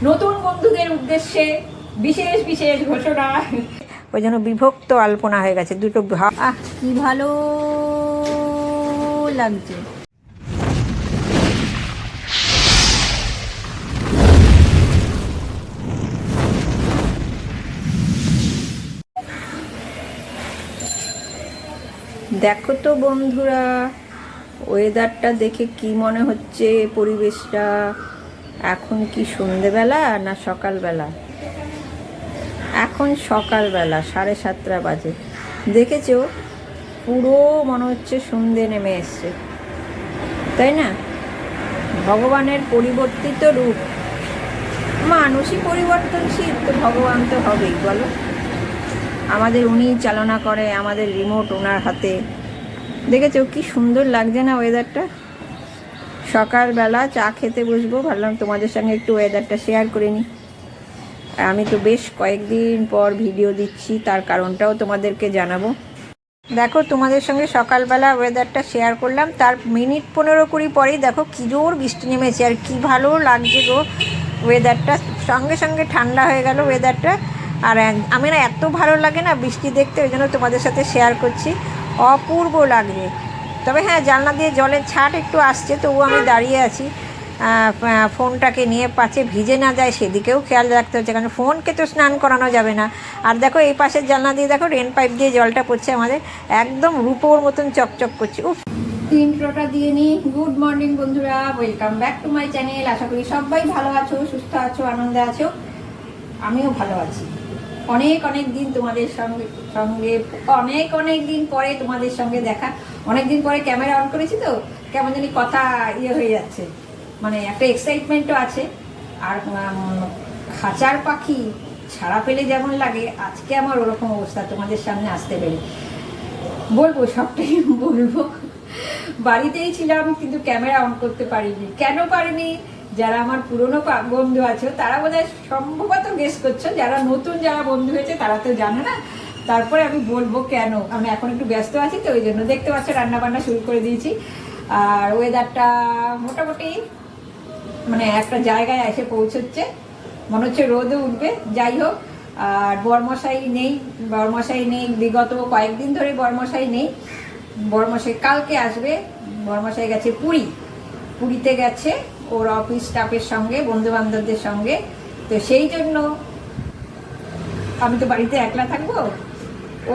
নতুন বন্ধুদের উদ্দেশ্যে বিশেষ বিশেষ ঘোষণা। ওই জন্য বিভক্ত আলপনা হয়ে গেছে দুটো। কি ভালো লাগছে। দেখো তো বন্ধুরা, ওয়েদারটা দেখে কি মনে হচ্ছে? পরিবেশটা এখন কি সন্ধেবেলা না সকালবেলা? এখন সকালবেলা, 7:30 বাজে। দেখেছো, পুরো মনে হচ্ছে সন্ধে নেমে এসছে, তাই না? ভগবানের পরিবর্তিত রূপ। মানুষই পরিবর্তনশীল, তো ভগবান তো হবেই, বলো। আমাদের উনি চালনা করে, আমাদের রিমোট ওনার হাতে। দেখেছো কি সুন্দর লাগছে না ওয়েদারটা? সকালবেলা চা খেতে বসবো, ভাবলাম তোমাদের সঙ্গে একটু ওয়েদারটা শেয়ার করে নিই। আমি তো বেশ কয়েকদিন পর ভিডিও দিচ্ছি, তার কারণটাও তোমাদেরকে জানাবো। দেখো, তোমাদের সঙ্গে সকালবেলা ওয়েদারটা শেয়ার করলাম, তার মিনিট 15-20 পরেই দেখো কী জোর বৃষ্টি নেমেছে। আর কি ভালো লাগছে গো ওয়েদারটা, সঙ্গে সঙ্গে ঠান্ডা হয়ে গেল ওয়েদারটা। আর আমি না, এত ভালো লাগে না বৃষ্টি দেখতে, ওই জন্য তোমাদের সাথে শেয়ার করছি। অপূর্ব লাগছে। তবে হ্যাঁ, জানলা দিয়ে জলের ছাট একটু আসছে, তবুও আমি দাঁড়িয়ে আছি ফোনটাকে নিয়ে, পাছে ভিজে না যায় সেদিকেও খেয়াল রাখতে হচ্ছে, কারণ ফোনকে তো স্নান করানো যাবে না। আর দেখো, এই পাশের জানলা দিয়ে দেখো রেন পাইপ দিয়ে জলটা পড়ছে আমাদের, একদম রূপোর মতন চকচক করছে। উফ, ইন্ট্রোটা দিয়ে নিই। গুড মর্নিং বন্ধুরা, welcome back to my channel. আশা করি সবাই ভালো আছো, সুস্থ আছো, আনন্দে আছো। আমিও ভালো আছি। অনেক অনেক দিন তোমাদের সঙ্গে অনেক দিন পরে তোমাদের সঙ্গে দেখা। অনেক দিন পরে ক্যামেরা অন করেছি, তো কেমন জানি কথা হয়ে যাচ্ছে, মানে একটা এক্সাইটমেন্টও আছে। আর খাঁচার পাখি ছাড়া পেলে যেমন লাগে, আজকে আমার ওরকম অবস্থা। তোমাদের সামনে আসতে পেরে বলবো, সবটাই বলবো। বাড়িতেই ছিলাম, কিন্তু ক্যামেরা অন করতে পারিনি। কেন পারিনি? যারা আমার পুরনো বন্ধু আছো তারা বোধহয় সম্ভবত গেস করছো, যারা নতুন যারা বন্ধু হয়েছে তারা তো জানে না। তারপরে আমি বলবো কেন। আমি এখন একটু ব্যস্ত আছি, তো ওই জন্য। দেখতে পাচ্ছ রান্না বান্না শুরু করে দিয়েছি। আর ওয়েদারটা মোটামুটি মানে একটা জায়গায় এসে পৌঁছচ্ছে, মনে হচ্ছে রোদও উঠবে। যাই হোক, আর বরমশাই নেই, বিগত কয়েকদিন ধরে বরমশাই নেই। বরমশাই কালকে আসবে। বরমশাই গেছে পুরীতে গেছে ওর অফিস স্টাফের সঙ্গে, বন্ধু বান্ধবদের সঙ্গে। তো সেই জন্য আমি তো বাড়িতে একলা থাকবো,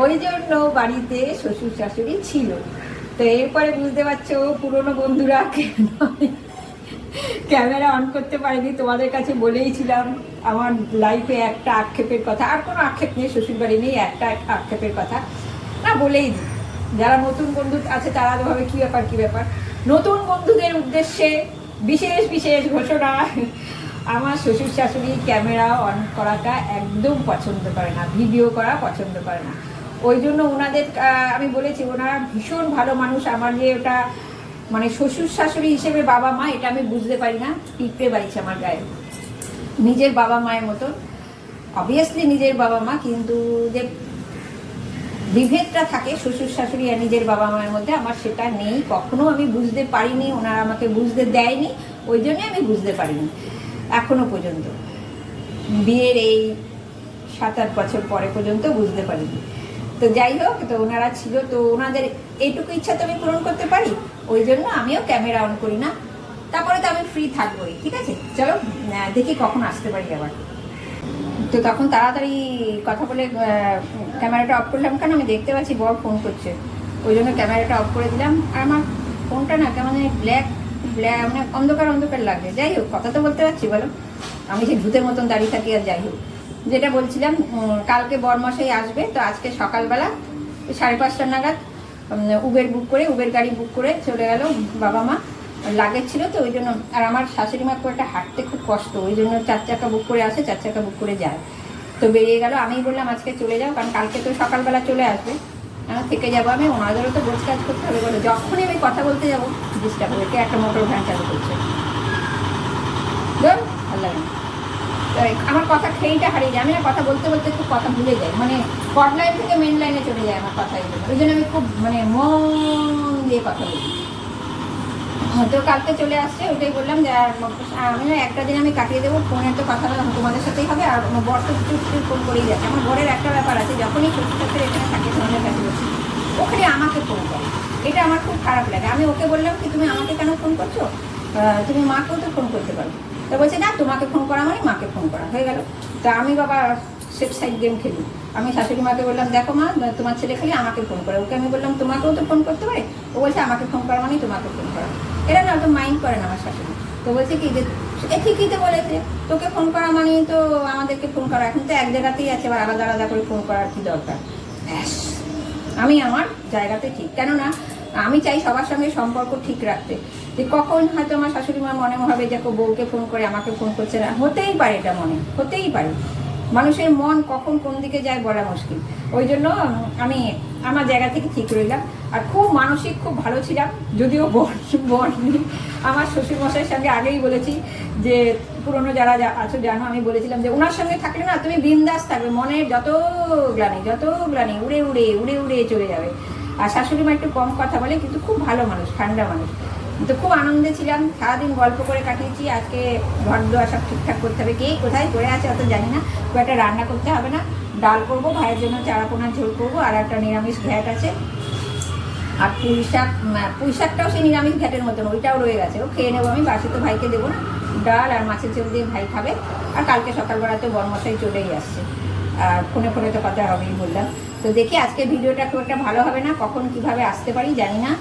ওই জন্য বাড়িতে শ্বশুর শাশুড়ি ছিল। তো এরপরে বুঝতে পারছো পুরনো বন্ধুরা ক্যামেরা অন করতে পারিনি। তোমাদের কাছে বলেইছিলাম আমার লাইফে একটা আক্ষেপের কথা। আর কোনো আক্ষেপ নেই, শ্বশুর বাড়ি নেই, একটা আক্ষেপের কথা না বলেই দিই। যারা নতুন বন্ধু আছে তারা তো ভাবে কি ব্যাপার। নতুন বন্ধুদের উদ্দেশ্যে বিশেষ বিশেষ ঘোষণা। আমার শ্বশুর শাশুড়ি ক্যামেরা অন করাটা একদম পছন্দ করে না, ভিডিও করা পছন্দ করে না। ওই জন্য ওনাদের আমি বলেছি, ওনারা ভীষণ ভালো মানুষ। আমার যে ওটা মানে শ্বশুর শাশুড়ি হিসেবে বাবা মা, এটা আমি বুঝতে পারি না। পিঁপড়ে বাইছে আমার গায়ে, নিজের বাবা মায়ের মতন। অবভিয়াসলি নিজের বাবা মা, কিন্তু যে বিভেদটা থাকে শ্বশুর শাশুড়ি আর নিজের বাবা মায়ের মধ্যে, আমার সেটা নেই। কখনো আমি বুঝতে পারিনি, ওনারা আমাকে বুঝতে দেয়নি, ওই জন্যে আমি বুঝতে পারিনি এখনো পর্যন্ত। বিয়ের এই 7-8 বছর পরে পর্যন্ত বুঝতে পারিনি। তো যাই হোক, তো ওনারা ছিল, তো ওনাদের এইটুকু ইচ্ছা তো আমি পূরণ করতে পারি, ওই জন্য আমিও ক্যামেরা অন করি না। তারপরে তো আমি ফ্রি থাকবোই, ঠিক আছে। চলো দেখি কখন আসতে পারি আবার। তো তখন তাড়াতাড়ি কথা বলে ক্যামেরাটা অফ করলাম, কেন আমি দেখতে পাচ্ছি বর ফোন করছে, ওই জন্য ক্যামেরাটা অফ করে দিলাম। আর আমার ফোনটা না কেমন ব্ল্যাক মানে অন্ধকার লাগছে। যাই হোক, কথা তো বলতে পারছি, বলো। আমি সেই ভূতের মতন দাঁড়িয়ে থাকি। আর যাই হোক, যেটা বলছিলাম, কালকে বরমশাই আসবে। তো আজকে সকালবেলা 5:30 নাগাদ উবের গাড়ি বুক করে চলে গেল বাবা মা। লাগেজ ছিল তো ওই জন্য। আর আমার শাশুড়ি মা খুব একটা হাঁটতে খুব কষ্ট, ওই জন্য 4 চাকা বুক করে আসে, 4 চাকা বুক করে যায়। তো বেরিয়ে গেল। আমি বললাম আজকে চলে যাও, কারণ কালকে তো সকালবেলা চলে আসবে, থেকে যাবো আমি। ওনাদেরও তো গোছ কাজ করতে হবে, বলে যখনই আমি কথা বলতে যাবো ডিস্টার্ব হবে। একটা মোটর ভ্যান চালু করছে, ভালো লাগে না। তো আমার কথা খেয়েটা হারিয়ে যায়। আমি না কথা বলতে খুব কথা ভুলে যাই, মানে কট লাইন থেকে মেন লাইনে চলে যায় আমার কথা। ওই জন্য আমি খুব মানে মন দিয়ে কথা বলি। তো কালকে চলে আসছে, ওটাই বললাম যে আমি না একটা দিন আমি কাটিয়ে দেবো, ফোনের তো কথা তোমাদের সাথেই হবে। আর আমার বর তো চুপ ফোন করেই যাচ্ছে। আমার বরের একটা ব্যাপার আছে, যখনই ছোটো ছোটো এখানে থাকে তোমাদের কাছে বলছি, ওখানে আমাকে ফোন করে, এটা আমার খুব খারাপ লাগে। আমি ওকে বললাম কি তুমি আমাকে কেন ফোন করছো, তুমি মাকেও তো ফোন করতে পারো। তো বলছে না, তোমাকে ফোন করা মানে মাকে ফোন করা হয়ে গেল। তা আমি বাবা সেফ সাইড গেম খেলি। আমি শাশুড়ি মাকে বললাম দেখো মা, তোমার ছেলে খালি আমাকে ফোন করে। ওকে আমি বললাম তোমাকেও তো ফোন করতে পারে। ও বলছে আমাকে ফোন করা মানে তোমাকে ফোন করা। এরা না তো মাইন্ড করে না আমার শাশুড়ি। তো বলছে কি যে ঠিকই তো বলেছে, তোকে ফোন করা মানে তো আমাদেরকে ফোন করা। এখন তো এক জায়গাতেই আছে, আবার আলাদা আলাদা করে ফোন করার কি দরকার। আমি আমার জায়গাতে ঠিক, কেননা আমি চাই সবার সঙ্গে সম্পর্ক ঠিক রাখতে। যে কখন হয়তো আমার শাশুড়ি মা মনে হবে যে বউকে ফোন করে আমাকে ফোন করছে না, হতেই পারে, এটা মনে হতেই পারে। মানুষের মন কখন কোন দিকে যায় বলা মুশকিল। ওই জন্য আমি আমার জায়গা থেকে ঠিক রইলাম। আর খুব মানসিক খুব ভালো ছিলাম, যদিও বর নেই। আমার শ্বশুরমশাইয়ের সঙ্গে আগেই বলেছি যে পুরনো যারা আছো জানো, আমি বলেছিলাম যে ওনার সঙ্গে থাকলে না তুমি বিন্দাস থাকবে, মনের যত গ্লানি উড়ে উড়ে উড়ে উড়ে চলে যাবে। আর শাশুড়ি মা একটু কম কথা বলে, কিন্তু খুব ভালো মানুষ, ঠান্ডা মানুষ। তো খুব আনন্দে ছিলাম, সারাদিন গল্প করে কাটিয়েছি। আজকে ঘর দোয়া সব ঠিকঠাক করতে হবে, কে কোথায় করে আছে অত জানি না। খুব একটা রান্না করতে হবে না, ডাল করবো, ভাইয়ের জন্য চারাপোনার ঝোল করবো, আর একটা নিরামিষ ঘ্যাট আছে। আর পুঁই শাকটাও সেই নিরামিষ ঘ্যাটের মতন, ওইটাও রয়ে গেছে, ও খেয়ে নেবো আমি, বাসে তো ভাইকে দেবো না। ডাল আর মাছের ঝোল দিয়ে ভাই খাবে। আর কালকে সকালবেলাতে বরমশাই চলেই আসছে, আর ফোনে ফোনে তো কথা হবেই বললাম। তো দেখি আজকে ভিডিওটা খুব একটা ভালো হবে না, কখন কিভাবে আসতে পারি জানি না।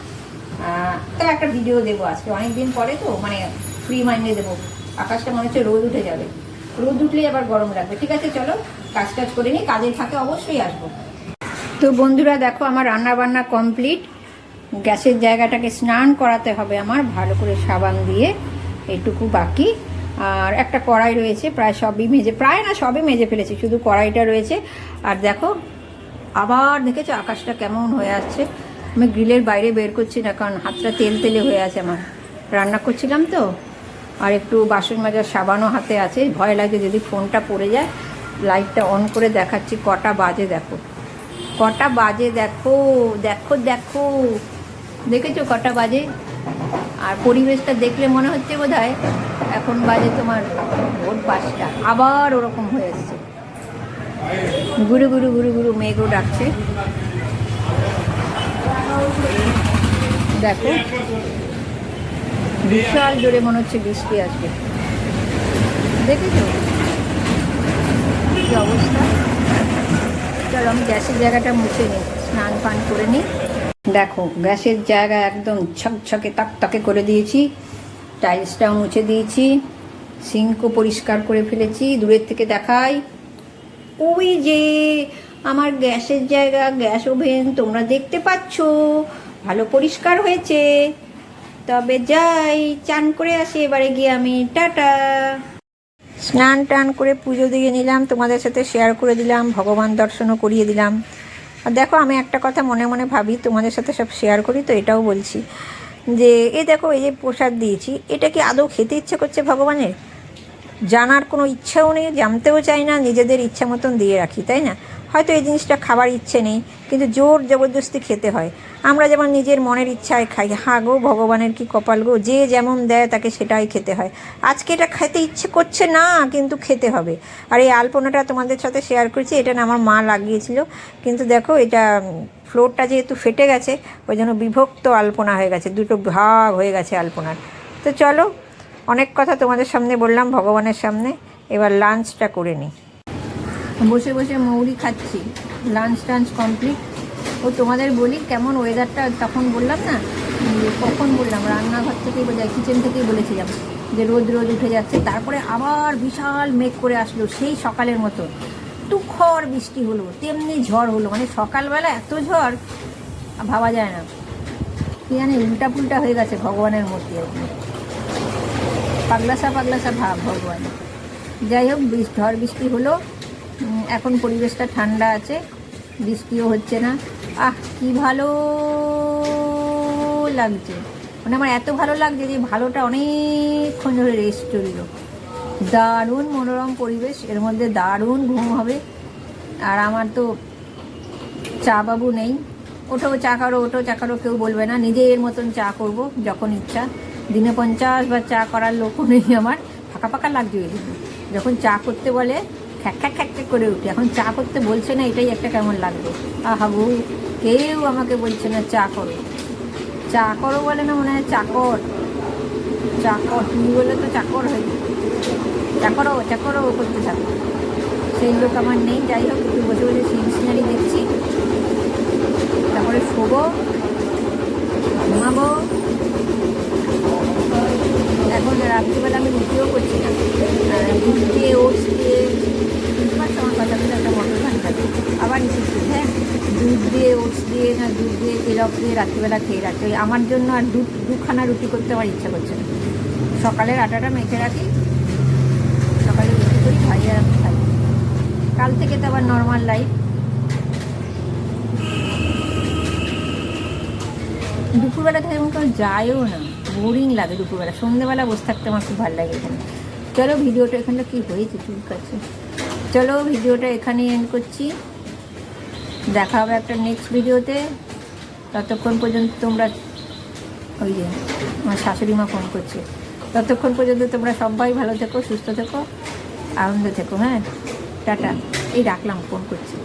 তবে একটা ভিডিও দেবো আজকে, অনেকদিন পরে তো, মানে ফ্রি মাইন্ডে দেবো। আকাশটা মনে হচ্ছে রোদ উঠে যাবে, রোদ উঠলেই আবার গরম লাগবে। ঠিক আছে চলো কাজ টাজ করে নিই, কাজের ফাঁকে অবশ্যই আসবো। তো বন্ধুরা দেখো আমার রান্না বান্না কমপ্লিট। গ্যাসের জায়গাটাকে স্নান করাতে হবে আমার ভালো করে সাবান দিয়ে, এইটুকু বাকি। আর একটা কড়াই রয়েছে, প্রায় সবই মেজে ফেলেছি, শুধু কড়াইটা রয়েছে। আর দেখো আবার দেখেছো আকাশটা কেমন হয়ে আসছে। আমি গ্রিলের বাইরে বের করছি না, কারণ হাতটা তেলে হয়ে আছে আমার, রান্না করছিলাম তো। আর একটু বাসন মাজার সাবানও হাতে আছে, ভয় লাগে যদি ফোনটা পড়ে যায়। লাইটটা অন করে দেখাচ্ছি কটা বাজে, দেখো কটা বাজে, দেখো দেখো দেখো দেখেছো কটা বাজে। আর পরিবেশটা দেখলে মনে হচ্ছে বোধহয় এখন বাজে তোমার ভোর 5টা। আবার ওরকম হয়ে এসছে, গুরু গুরু গুরু গুরু মেঘও ডাকছে। দেখো বিশাল জোরে মনে হচ্ছে বৃষ্টি আসবে, দেখেছো কি অবস্থা। চলো আমি গ্যাসের জায়গাটা মুছে নিই, স্নান পান করে নিই। দেখো গ্যাসের জায়গা একদম ছকছকে তকতকে করে দিয়েছি, টাইলসটাও মুছে দিয়েছি, সিঙ্কও পরিষ্কার করে ফেলেছি। দূরের থেকে দেখাই, ওই যে আমার গ্যাসের জায়গা, গ্যাস ওভেন তোমরা দেখতে পাচ্ছ, ভালো পরিষ্কার হয়েছে। তবে যাই চান করে আসি এবারে গিয়ে আমি, টাটা। স্নান টান করে পুজো দিয়ে নিলাম, তোমাদের সাথে শেয়ার করে দিলাম, ভগবান দর্শনও করিয়ে দিলাম। আর দেখো আমি একটা কথা মনে মনে ভাবি, তোমাদের সাথে সব শেয়ার করি তো এটাও বলছি, যে দেখো এই যে প্রসাদ দিয়েছি, এটা কি আদৌ খেতে ইচ্ছে করছে ভগবানের? জানার কোনো ইচ্ছাও নেই, জানতেও চাই না, নিজেদের ইচ্ছা মতন দিয়ে রাখি, তাই না? হয়তো এই জিনিসটা খাবার ইচ্ছে নেই, কিন্তু জোর জবরদস্তি খেতে হয়। আমরা যেমন নিজের মনের ইচ্ছায় খাই, হ্যাঁ গো ভগবানের কি কপাল গো, যে যেমন দেয় তাকে সেটাই খেতে হয়। আজকে এটা খেতে ইচ্ছে করছে না, কিন্তু খেতে হবে। আর এই আলপনাটা তোমাদের সাথে শেয়ার করছি, এটা না আমার মা লাগিয়েছিল, কিন্তু দেখো এটা ফ্লোরটা যেহেতু ফেটে গেছে, ওই জন্য বিভক্ত আলপনা হয়ে গেছে, দুটো ভাগ হয়ে গেছে আলপনার। তো চলো অনেক কথা তোমাদের সামনে বললাম, ভগবানের সামনে, এবার লাঞ্চটা করে নিই। বসে বসে মৌরি খাচ্ছি, লাঞ্চ টাঞ্চ কমপ্লিট। ও তোমাদের বলি কেমন ওয়েদারটা, তখন বললাম না, কখন বললাম, রান্নাঘর থেকেই বোঝায়, কিচেন থেকেই বলেছিলাম যে রোদ উঠে যাচ্ছে। তারপরে আবার বিশাল মেঘ করে আসলো, সেই সকালের মতো তুখর বৃষ্টি হলো, তেমনি ঝড় হলো। মানে সকালবেলা এত ঝড় ভাবা যায় না, কি জানি উল্টা পুল্টা হয়ে গেছে ভগবানের মূর্তি আর কি, পাগলাসা ভাব ভগবান। যাই হোক ঝড় বৃষ্টি হলো, এখন পরিবেশটা ঠান্ডা আছে, বৃষ্টিও হচ্ছে না। কি ভালো লাগছে, মানে আমার এত ভালো লাগছে যে ভালোটা অনেকক্ষণ ধরে রেস্ট চলল। দারুণ মনোরম পরিবেশ, এর মধ্যে দারুণ ঘুম হবে। আর আমার তো চা বাবু নেই, ওটাও চা করো কেউ বলবে না, নিজের মতন চা করব যখন ইচ্ছা। দিনে 50 বার চা করার লোকও নেই আমার, ফাঁকা ফাঁকা লাগছে ওই দিকে। যখন চা করতে বলে খ্যাক খ্যাক খ্যাক খ্যাক করে উঠি, এখন চা করতে বলছে না, এটাই একটা কেমন লাগবে। আহা বউ, কেউ আমাকে বলছে না চা করো, চা করো বলে না, মনে হয় চাকর, চাকর তুমি বলে তো চাকর হয়ে চাকরও চাকরও করতে থাকো। সেই লোক আমার নেই। যাই হোক, একটু বসে বসে সিনারি দেখছি, তারপরে শোবো, ঘুমাবো। এখন রাত্রিবেলা আমি রুটিও করছি না, দুধ দিয়ে ওটস দিয়ে, আমার কথাগুলো একটা মটর গান থাকে, আবার নিচ্ছি। হ্যাঁ, দুধ দিয়ে ওটস দিয়ে না দুধ দিয়ে তেলক দিয়ে রাত্রিবেলা খেয়ে রাখতে হয় আমার জন্য। আর দুখানা রুটি করতে আমার ইচ্ছা করছে না। সকালের আটাটা মেখে রাখি, সকালে রুটি করি, খাই আর আমি খাই। কাল থেকে তো আবার নর্মাল লাইফ। দুপুরবেলা থেকে এমন কেউ যায়ও না, বোরিং লাগে দুপুরবেলা। সন্ধ্যেবেলা বসে থাকতে আমার খুব ভালো লাগে এখানে। চলো ভিডিওটা এখানটা কী হয়েছে, ঠিক আছে, চলো ভিডিওটা এখানে এন্ড করছি। দেখা হবে একটা নেক্সট ভিডিওতে। ততক্ষণ পর্যন্ত তোমরা, ওই যে আমার শাশুড়ি মা ফোন করছে, ততক্ষণ পর্যন্ত তোমরা সবাই ভালো থেকো, সুস্থ থেকো, আনন্দ থেকো। হ্যাঁ, টাটা। এই রাখলাম, ফোন করছি।